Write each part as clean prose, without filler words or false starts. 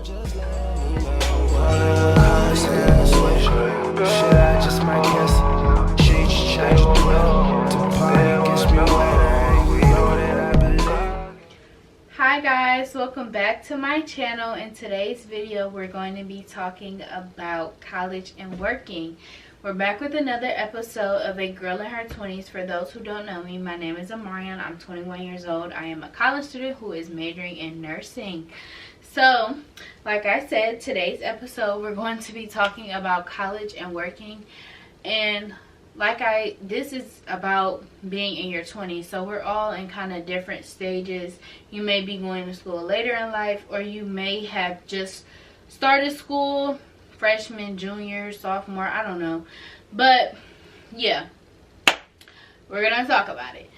Hi guys, welcome back to my channel. In today's video we're going to be talking about college and working. We're back with another episode of A Girl in Her 20s. For those who don't know me, my name is Amarian. I'm 21 years old. I am a college student who is majoring in nursing. So, like I said, today's episode we're going to be talking about college and working. And this is about being in your 20s. So we're all in kind of different stages. You may be going to school later in life, or you may have just started school, freshman, junior, sophomore, I don't know. But yeah, we're gonna talk about it.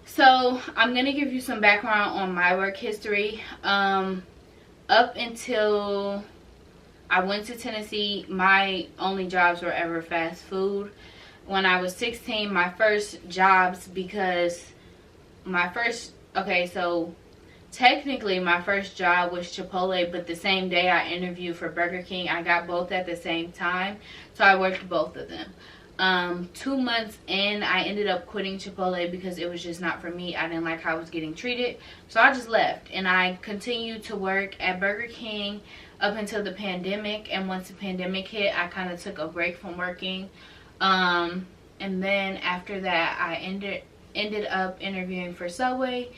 So I'm gonna give you some background on my work history. Up until I went to Tennessee, my only jobs were ever fast food. When I was 16, my first jobs, because technically my first job was Chipotle, but the same day I interviewed for Burger King. I got both at the same time, so I worked both of them. 2 months in, I ended up quitting Chipotle because it was just not for me. I didn't like how I was getting treated, so I just left, and I continued to work at Burger King up until the pandemic. And once the pandemic hit, I kind of took a break from working. And then after that, I ended up interviewing for Subway,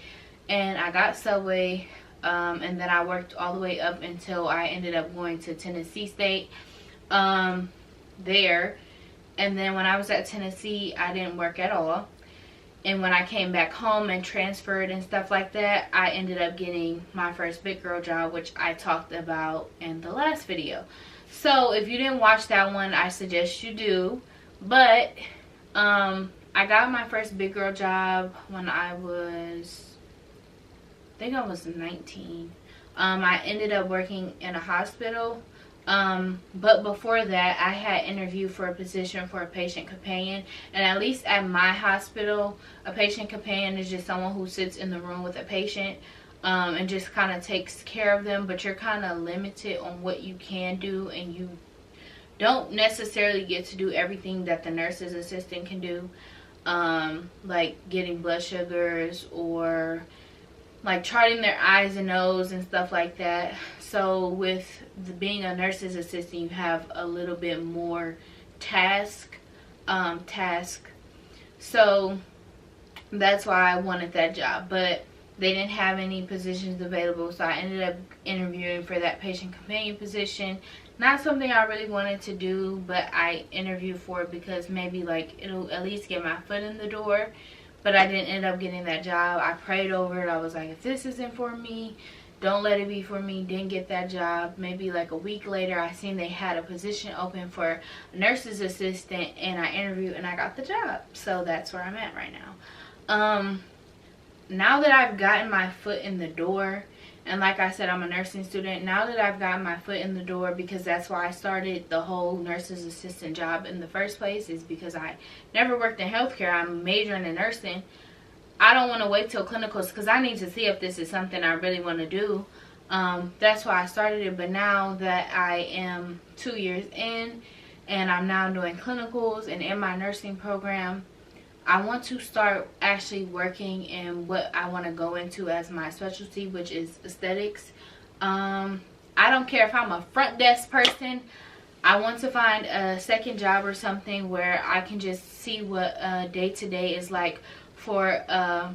and I got Subway, and then I worked all the way up until I ended up going to Tennessee State there. And then when I was at Tennessee, I didn't work at all. And when I came back home and transferred and stuff like that, I ended up getting my first big girl job, which I talked about in the last video. So if you didn't watch that one, I suggest you do. But I got my first big girl job when I think I was 19. I ended up working in a hospital. But before that, I had interviewed for a position for a patient companion. And at least at my hospital, a patient companion is just someone who sits in the room with a patient and just kind of takes care of them. But you're kind of limited on what you can do, and you don't necessarily get to do everything that the nurse's assistant can do, like getting blood sugars or like charting their eyes and nose and stuff like that. So with being a nurse's assistant, you have a little bit more task. So that's why I wanted that job, but they didn't have any positions available, so I ended up interviewing for that patient companion position. Not something I really wanted to do, but I interviewed for it because maybe like it'll at least get my foot in the door. But I didn't end up getting that job. I prayed over it. I was like, if this isn't for me, don't let it be for me. Didn't get that job. Maybe like a week later, I seen they had a position open for a nurse's assistant, and I interviewed and I got the job. So that's where I'm at right now. Now that I've gotten my foot in the door, and like I said, I'm a nursing student. Now that I've gotten my foot in the door, because that's why I started the whole nurse's assistant job in the first place, is because I never worked in healthcare. I'm majoring in nursing. I don't want to wait till clinicals because I need to see if this is something I really want to do. That's why I started it. But now that I am 2 years in and I'm now doing clinicals and in my nursing program, I want to start actually working in what I want to go into as my specialty, which is aesthetics. I don't care if I'm a front desk person. I want to find a second job or something where I can just see what day-to-day is like for a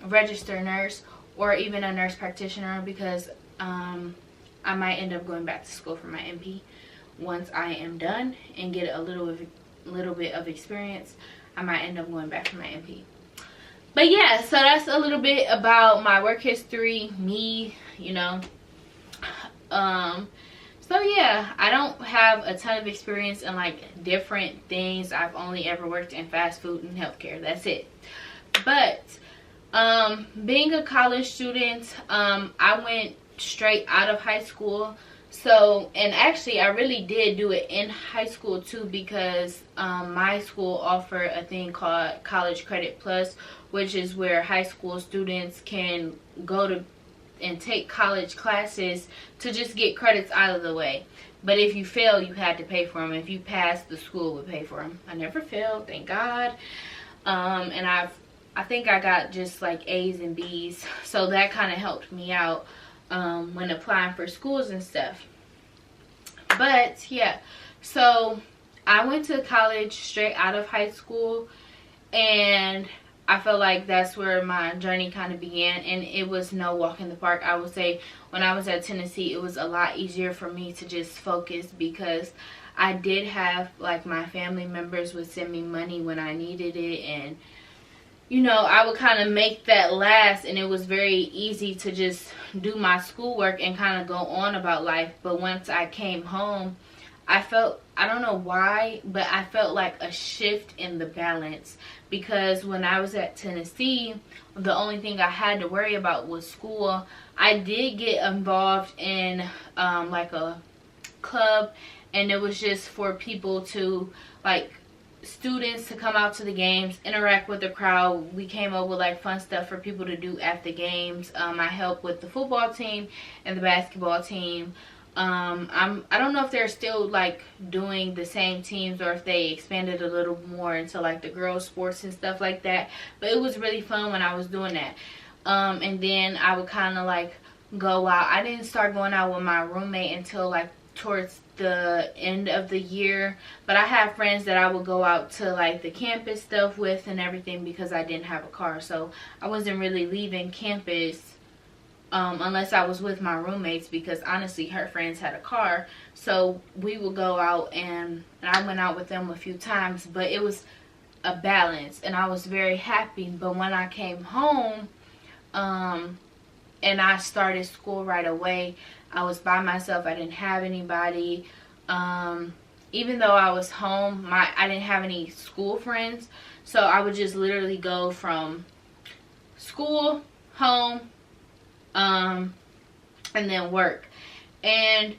registered nurse or even a nurse practitioner, because I might end up going back to school for my NP once I am done and get a little bit of experience. I might end up going back for my NP. But yeah, so that's a little bit about my work history, me, you know. So yeah, I don't have a ton of experience in like different things. I've only ever worked in fast food and healthcare. That's it. But being a college student, I went straight out of high school. So, and actually I really did do it in high school too, because my school offered a thing called College Credit Plus, which is where high school students can go to and take college classes to just get credits out of the way. But if you fail, you had to pay for them. If you passed, the school would pay for them. I never failed, thank God. And I think I got just like A's and B's, so that kind of helped me out when applying for schools and stuff. But yeah, so I went to college straight out of high school, and I feel like that's where my journey kind of began, and it was no walk in the park. I would say when I was at Tennessee, it was a lot easier for me to just focus, because I did have, like, my family members would send me money when I needed it, and you know, I would kind of make that last, and it was very easy to just do my schoolwork and kind of go on about life. But once I came home, I felt, I don't know why, but I felt like a shift in the balance, because when I was at Tennessee, the only thing I had to worry about was school. I did get involved in like a club, and it was just for people to, like, students to come out to the games, interact with the crowd. We came up with like fun stuff for people to do at the games. I helped with the football team and the basketball team. I don't know if they're still like doing the same teams, or if they expanded a little more into like the girls sports and stuff like that, but it was really fun when I was doing that. And then I would kind of like go out. I didn't start going out with my roommate until like towards the end of the year, but I have friends that I would go out to like the campus stuff with and everything, because I didn't have a car, so I wasn't really leaving campus unless I was with my roommates, because honestly her friends had a car, so we would go out, and I went out with them a few times, but it was a balance and I was very happy. But when I came home and I started school right away, I was by myself. I didn't have anybody. Even though I was home, I didn't have any school friends. So I would just literally go from school, home, and then work. And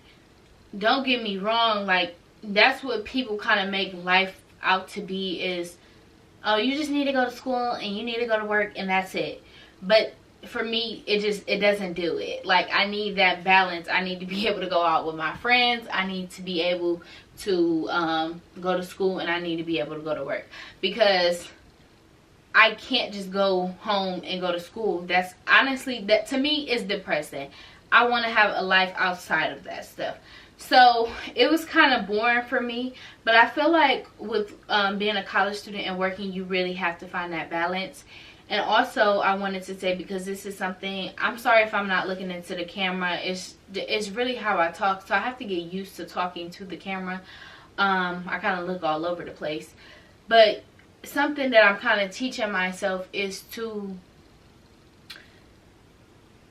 don't get me wrong, like, that's what people kind of make life out to be, is, oh, you just need to go to school and you need to go to work and that's it. But for me, it doesn't do it. Like, I need that balance. I need to be able to go out with my friends. I need to be able to go to school, and I need to be able to go to work, because I can't just go home and go to school. That's honestly, that to me is depressing. I want to have a life outside of that stuff. So it was kind of boring for me, but I feel like with being a college student and working, you really have to find that balance. And also, I wanted to say, because this is something, I'm sorry if I'm not looking into the camera, it's really how I talk, so I have to get used to talking to the camera. I kind of look all over the place, but something that I'm kind of teaching myself is to,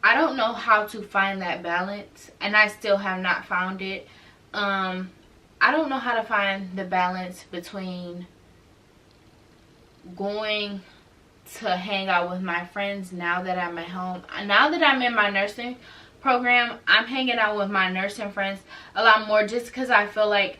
I don't know how to find that balance, and I still have not found it. I don't know how to find the balance between going to hang out with my friends now that I'm at home. Now that I'm in my nursing program, I'm hanging out with my nursing friends a lot more, just because I feel like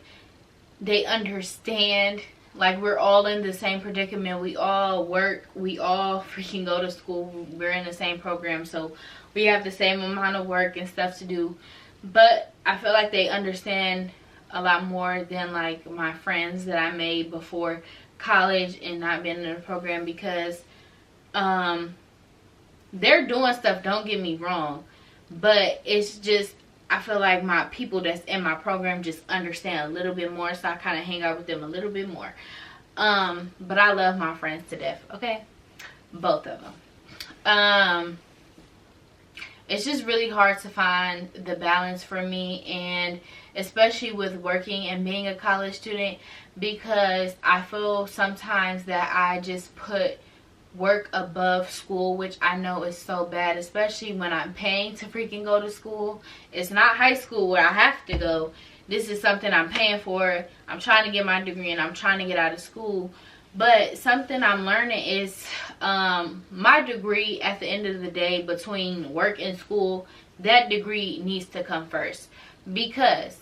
they understand. Like, we're all in the same predicament. We all work. We all freaking go to school. We're in the same program, so we have the same amount of work and stuff to do. But I feel like they understand a lot more than like my friends that I made before college and not being in the program, because they're doing stuff, don't get me wrong, but it's just, I feel like my people that's in my program just understand a little bit more, so I kind of hang out with them a little bit more. But I love my friends to death, okay? Both of them. It's just really hard to find the balance for me, and especially with working and being a college student, because I feel sometimes that I just put work above school, which I know is so bad, especially when I'm paying to freaking go to school. It's not high school where I have to go. This is something I'm paying for. I'm trying to get my degree and I'm trying to get out of school. But something I'm learning is my degree, at the end of the day, between work and school, that degree needs to come first, because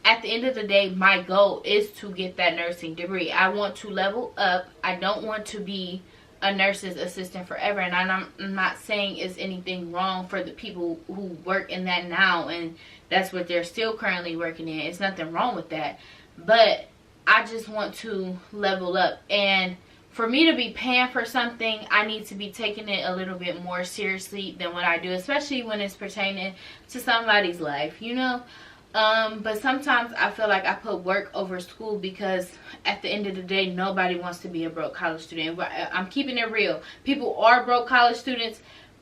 at the end of the day, my goal is to get that nursing degree. I want to level up. I don't want to be a nurse's assistant forever, and I'm not saying it's anything wrong for the people who work in that now and that's what they're still currently working in. It's nothing wrong with that, but I just want to level up, and for me to be paying for something, I need to be taking it a little bit more seriously than what I do, especially when it's pertaining to somebody's life, you know. But sometimes I feel like I put work over school, because at the end of the day, nobody wants to be a broke college student. But I'm keeping it real. People are broke college students,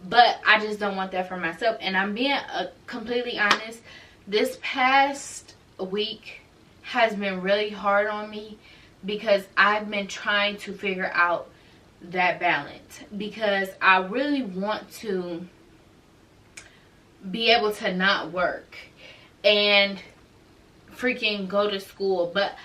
but I just don't want that for myself. And I'm being completely honest. This past week has been really hard on me, because I've been trying to figure out that balance, because I really want to be able to not work and freaking go to school. But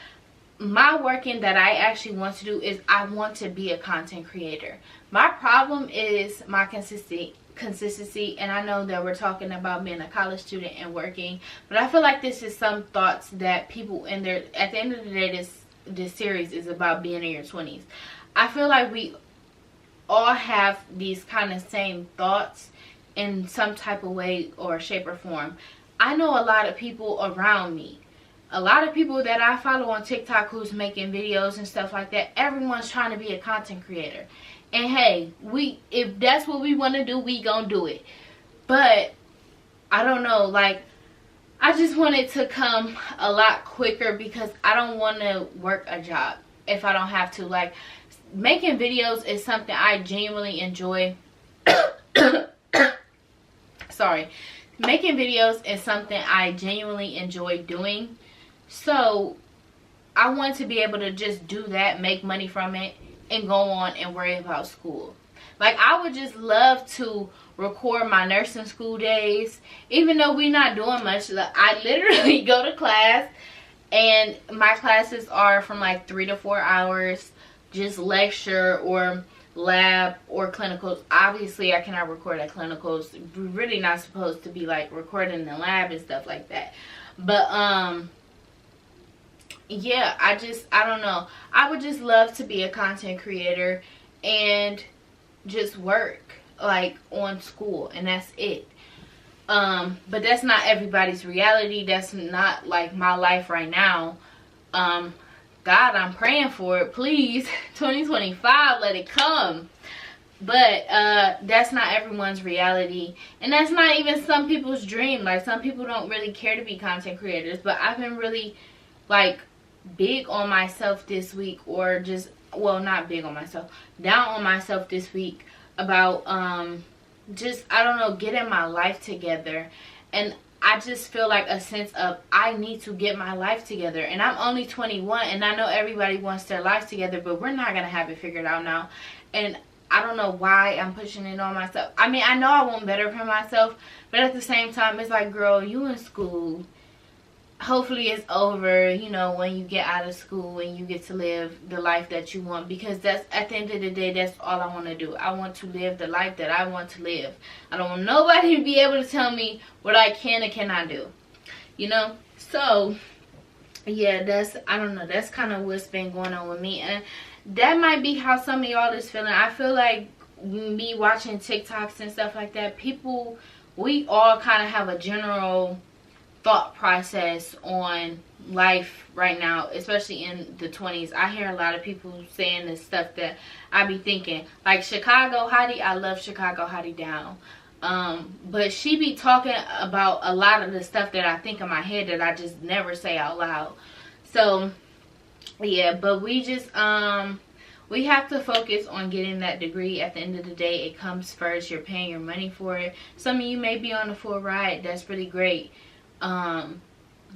my working that I actually want to do is I want to be a content creator. My problem is my consistency, and I know that we're talking about being a college student and working, but I feel like this is some thoughts that people in their, at the end of the day, this series is about being in your 20s. I feel like we all have these kind of same thoughts in some type of way or shape or form. I know a lot of people around me, a lot of people that I follow on TikTok who's making videos and stuff like that. Everyone's trying to be a content creator. And hey, if that's what we want to do, we gonna do it. But I don't know, like, I just want it to come a lot quicker, because I don't want to work a job if I don't have to. Like, making videos is something I genuinely enjoy. Sorry. Making videos is something I genuinely enjoy doing. So I want to be able to just do that, make money from it, and go on and worry about school. Like, I would just love to record my nursing school days, even though we're not doing much. I literally go to class, and my classes are from like 3 to 4 hours, just lecture or lab or clinicals. Obviously I cannot record at clinicals. We're really not supposed to be like recording in the lab and stuff like that. But yeah, I don't know, I would just love to be a content creator and just work like on school, and that's it. But that's not everybody's reality. That's not like my life right now. God, I'm praying for it. Please, 2025, let it come. But that's not everyone's reality. And that's not even some people's dream. Like, some people don't really care to be content creators. But I've been really, like, big on myself this week. Or just, well, not big on myself. Down on myself this week about just, I don't know, getting my life together. And I just feel like a sense of, I need to get my life together. And I'm only 21, and I know everybody wants their life together, but we're not going to have it figured out now. And I don't know why I'm pushing it on myself. I mean, I know I want better for myself, but at the same time, it's like, girl, you in school. Hopefully it's over, you know, when you get out of school and you get to live the life that you want. Because that's, at the end of the day, that's all I want to do. I want to live the life that I want to live. I don't want nobody to be able to tell me what I can and cannot do. You know? So, yeah, that's, I don't know, that's kind of what's been going on with me. And that might be how some of y'all is feeling. I feel like me watching TikToks and stuff like that, people, we all kind of have a general thought process on life right now, especially in the 20s. I hear a lot of people saying this stuff that I be thinking. Like Chicago Hottie, I love Chicago Hottie down. But she be talking about a lot of the stuff that I think in my head that I just never say out loud. So, yeah, but we just, we have to focus on getting that degree. At the end of the day, it comes first. You're paying your money for it. Some of you may be on a full ride. That's pretty great.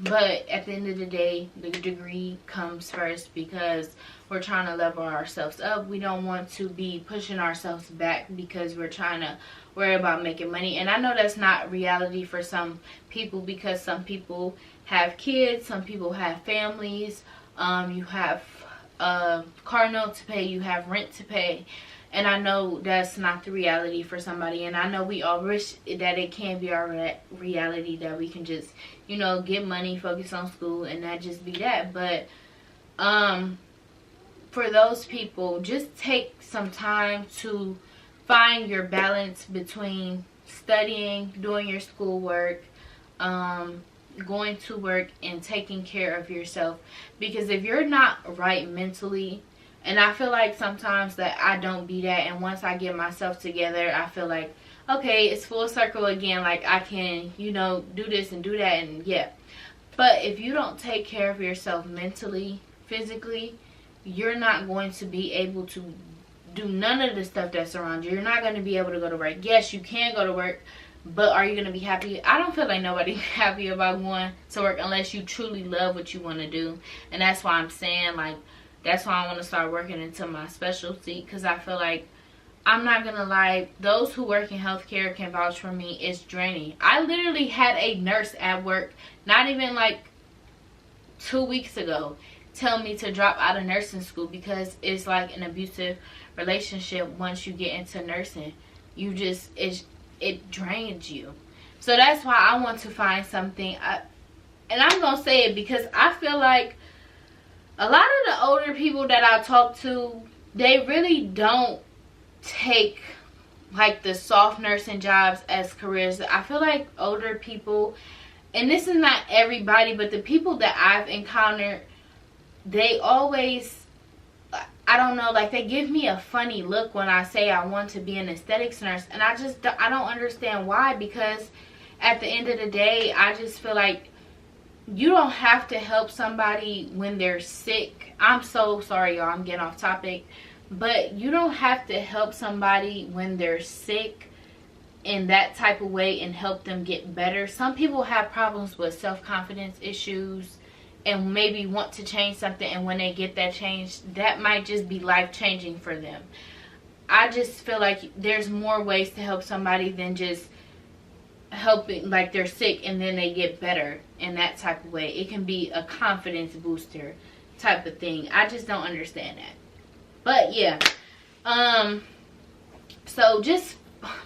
But at the end of the day, the degree comes first, because we're trying to level ourselves up. We don't want to be pushing ourselves back because we're trying to worry about making money. And I know that's not reality for some people, because some people have kids, some people have families, you have a car note to pay, you have rent to pay. And I know that's not the reality for somebody. And I know we all wish that it can be our reality, that we can just, you know, get money, focus on school, and that just be that. But for for those people, just take some time to find your balance between studying, doing your schoolwork, going to work, and taking care of yourself. Because if you're not right mentally, and I feel like sometimes that I don't be that, and once I get myself together, I feel like, okay, it's full circle again, like I can, you know, do this and do that, and yeah. But if you don't take care of yourself mentally, physically, you're not going to be able to do none of the stuff that's around you. You're not going to be able to go to work. Yes, you can go to work, but are you going to be happy? I don't feel like nobody's happy about going to work unless you truly love what you want to do. And that's why I'm saying, like, that's why I want to start working into my specialty, because I feel like, I'm not going to lie, those who work in healthcare can vouch for me, it's draining. I literally had a nurse at work, not even like 2 weeks ago, tell me to drop out of nursing school because it's like an abusive relationship once you get into nursing. You just, it drains you. So that's why I want to find something, and I'm going to say it because I feel like a lot of the older people that I talk to, they really don't take like the soft nursing jobs as careers. I feel like older people, and this is not everybody, but the people that I've encountered, they always, I don't know, like they give me a funny look when I say I want to be an aesthetics nurse, and I don't understand why, because at the end of the day, I just feel like you don't have to help somebody when they're sick. I'm so sorry, y'all, I'm getting off topic, but you don't have to help somebody when they're sick in that type of way and help them get better. Some people have problems with self-confidence issues and maybe want to change something, and when they get that change, that might just be life-changing for them. I just feel like there's more ways to help somebody than just helping, like they're sick and then they get better in that type of way. It can be a confidence booster type of thing. I just don't understand that. But yeah, so just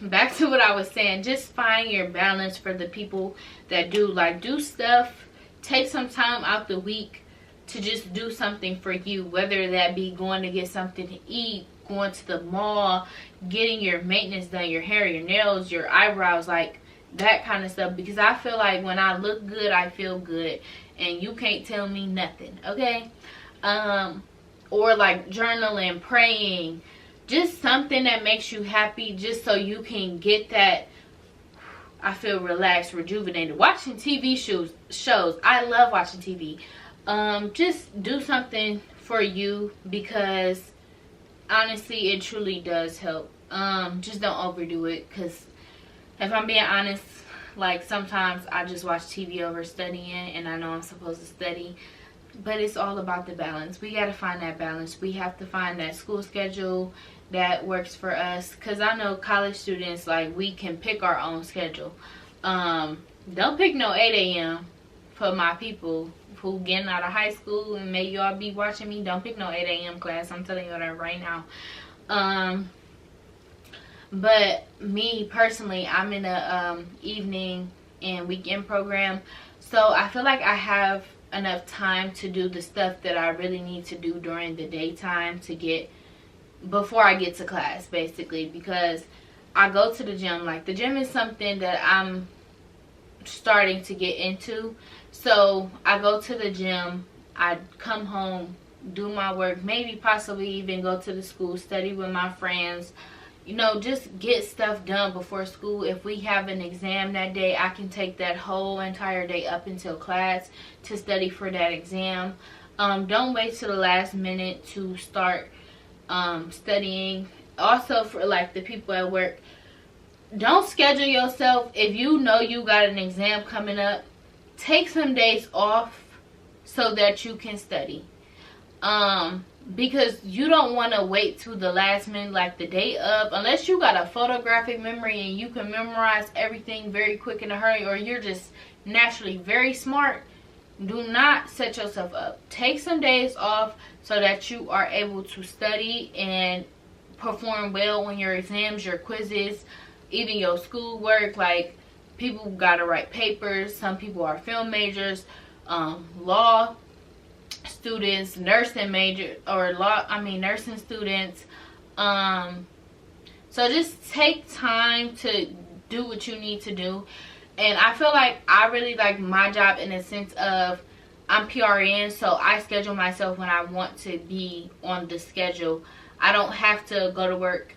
back to what I was saying, just find your balance for the people that do stuff. Take some time out the week to just do something for you, whether that be going to get something to eat, going to the mall, getting your maintenance done, your hair, your nails, your eyebrows, like that kind of stuff. Because I feel like when I look good, I feel good, and you can't tell me nothing, okay? Or like journaling, praying, just something that makes you happy, just so you can get that, I feel relaxed, rejuvenated. Watching TV shows. I love watching TV. Just do something for you, because honestly, it truly does help. Just don't overdo it, because if I'm being honest, like sometimes I just watch TV over studying, and I know I'm supposed to study. But it's all about the balance. We got to find that balance. We have to find that school schedule that works for us. Because I know college students, like, we can pick our own schedule. Don't pick no 8 a.m. for my people who getting out of high school, and may y'all be watching me. Don't pick no 8 a.m. class. I'm telling you that right now. But me personally, I'm in a evening and weekend program. So I feel like I have enough time to do the stuff that I really need to do during the daytime to get before I get to class, basically. Because I go to the gym. Like, the gym is something that I'm starting to get into. So I go to the gym, I come home, do my work, maybe possibly even go to the school, study with my friends, you know, just get stuff done before school. If we have an exam that day, I can take that whole entire day up until class to study for that exam. Don't wait till the last minute to start studying. Also, for like the people at work, don't schedule yourself. If you know you got an exam coming up, take some days off so that you can study. Because you don't want to wait till the last minute, like the day up, unless you got a photographic memory and you can memorize everything very quick in a hurry, or you're just naturally very smart. Do not set yourself up. Take some days off so that you are able to study and perform well on your exams, your quizzes, even your schoolwork. Like, people gotta write papers. Some people are film majors, law, students, nursing major or law, nursing students. So just take time to do what you need to do. And I feel like I really like my job in the sense of I'm PRN, so I schedule myself when I want to be on the schedule. I don't have to go to work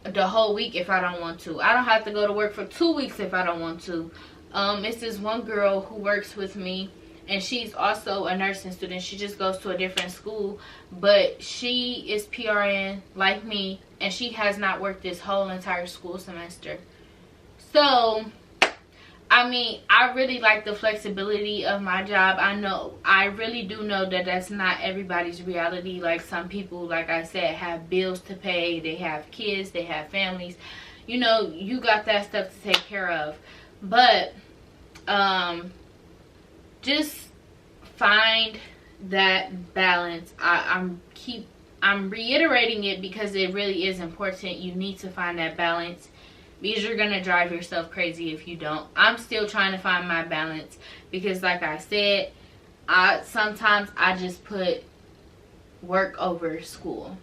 the whole week if I don't want to. I don't have to go to work for 2 weeks if I don't want to. It's this one girl who works with me, and she's also a nursing student. She just goes to a different school, but she is PRN like me, and she has not worked this whole entire school semester. So I really like the flexibility of my job. I really do know that that's not everybody's reality. Like, some people, like I said, have bills to pay, they have kids, they have families. You know, you got that stuff to take care of. But just find that balance. I'm reiterating it because it really is important. You need to find that balance, because you're gonna drive yourself crazy if you don't. I'm still trying to find my balance, because like I said, sometimes I just put work over school,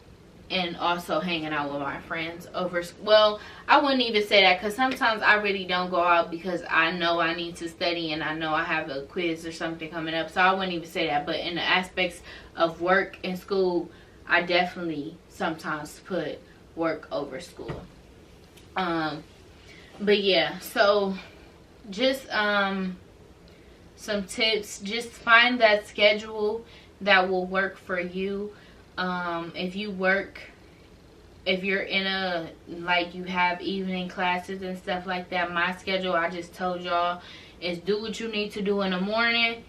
and also hanging out with my friends over, well, I wouldn't even say that, because sometimes I really don't go out because I know I need to study and I know I have a quiz or something coming up, so I wouldn't even say that. But in the aspects of work and school, I definitely sometimes put work over school. But yeah, so just some tips. Just find that schedule that will work for you. If you're in a, like, you have evening classes and stuff like that, my schedule, I just told y'all, is do what you need to do in the morning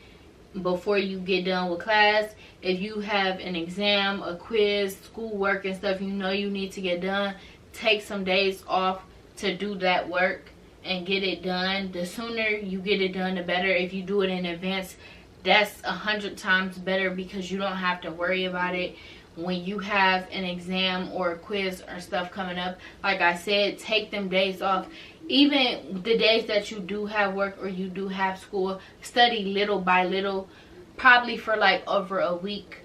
before you get done with class. If you have an exam, a quiz, schoolwork and stuff you know you need to get done, take some days off to do that work and get it done. The sooner you get it done, the better. If you do it in advance, that's 100 times better, because you don't have to worry about it when you have an exam or a quiz or stuff coming up. Like I said, take them days off. Even the days that you do have work or you do have school, study little by little, probably for like over a week.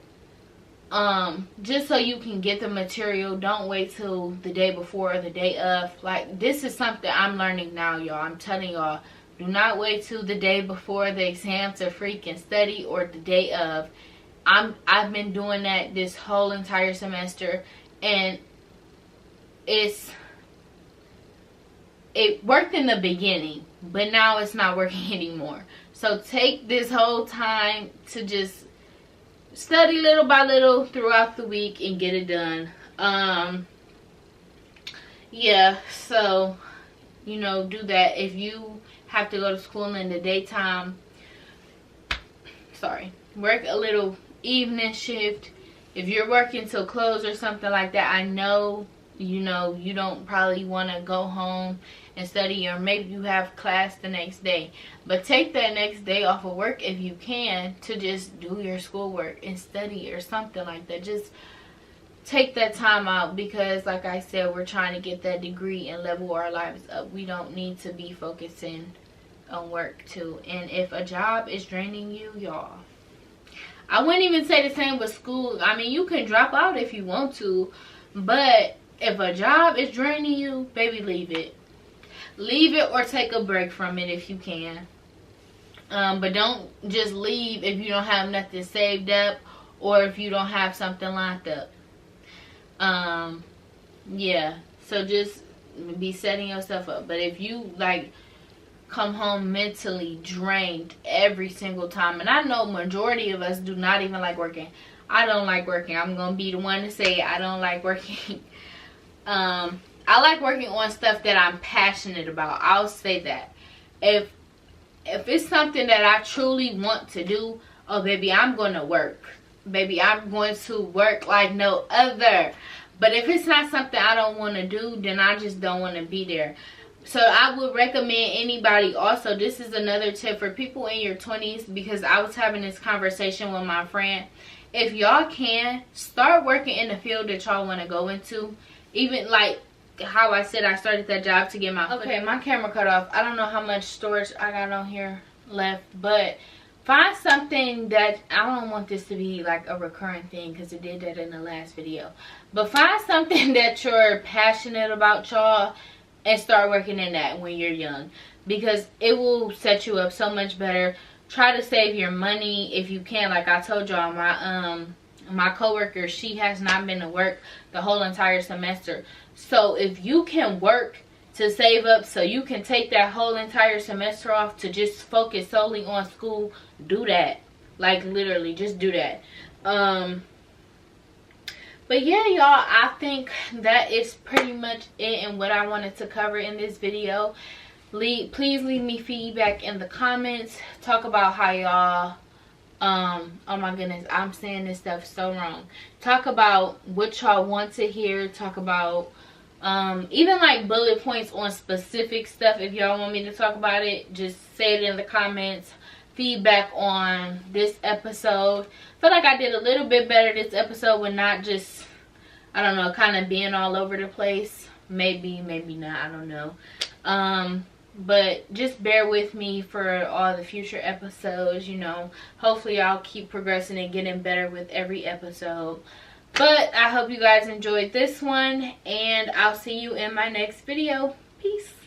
Just so you can get the material. Don't wait till the day before or the day of. Like, this is something I'm learning now, y'all. I'm telling y'all, do not wait till the day before the exam to freaking study, or the day of. I've been doing that this whole entire semester, and it worked in the beginning, but now it's not working anymore. So take this whole time to just study little by little throughout the week and get it done. Yeah, so, you know, do that. If you have to go to school in the daytime, work a little evening shift. If you're working till close or something like that, I know, you know, you don't probably want to go home and study, or maybe you have class the next day, but take that next day off of work if you can, to just do your schoolwork and study or something like that. Just take that time out, because like I said, we're trying to get that degree and level our lives up. We don't need to be focusing on work too. And if a job is draining you, y'all, I wouldn't even say the same with school. I mean, you can drop out if you want to, but if a job is draining you, baby, leave it. Leave it, or take a break from it if you can. But don't just leave if you don't have nothing saved up, or if you don't have something lined up. Yeah, so just be setting yourself up. But if you, like, come home mentally drained every single time, and I know majority of us do not even like working. I don't like working. I'm gonna be the one to say it. I don't like working. I like working on stuff that I'm passionate about. I'll say that. If it's something that I truly want to do, oh baby, I'm gonna work. Baby, I'm going to work like no other. But if it's not something I don't want to do, then I just don't want to be there. So I would recommend anybody also, this is another tip for people in your 20s, because I was having this conversation with my friend. If y'all can, start working in the field that y'all want to go into. Even like how I said, I started that job to get my, okay, my camera cut off. I don't know how much storage I got on here left, but find something that, I don't want this to be like a recurring thing because it did that in the last video, but find something that you're passionate about, y'all, and start working in that when you're young, because it will set you up so much better. Try to save your money if you can. Like I told y'all, my coworker, she has not been to work the whole entire semester. So if you can work to save up so you can take that whole entire semester off to just focus solely on school, do that. Like literally, just do that. But yeah, y'all, I think that is pretty much it and what I wanted to cover in this video. Please leave me feedback in the comments. Talk about how y'all, oh my goodness, I'm saying this stuff so wrong. Talk about what y'all want to hear. Talk about even like bullet points on specific stuff. If y'all want me to talk about it, just say it in the comments. Feedback on this episode. I feel like I did a little bit better this episode with not just, I don't know, kind of being all over the place. Maybe not, I don't know. But just bear with me for all the future episodes, you know. Hopefully I'll keep progressing and getting better with every episode. But I hope you guys enjoyed this one, and I'll see you in my next video. Peace.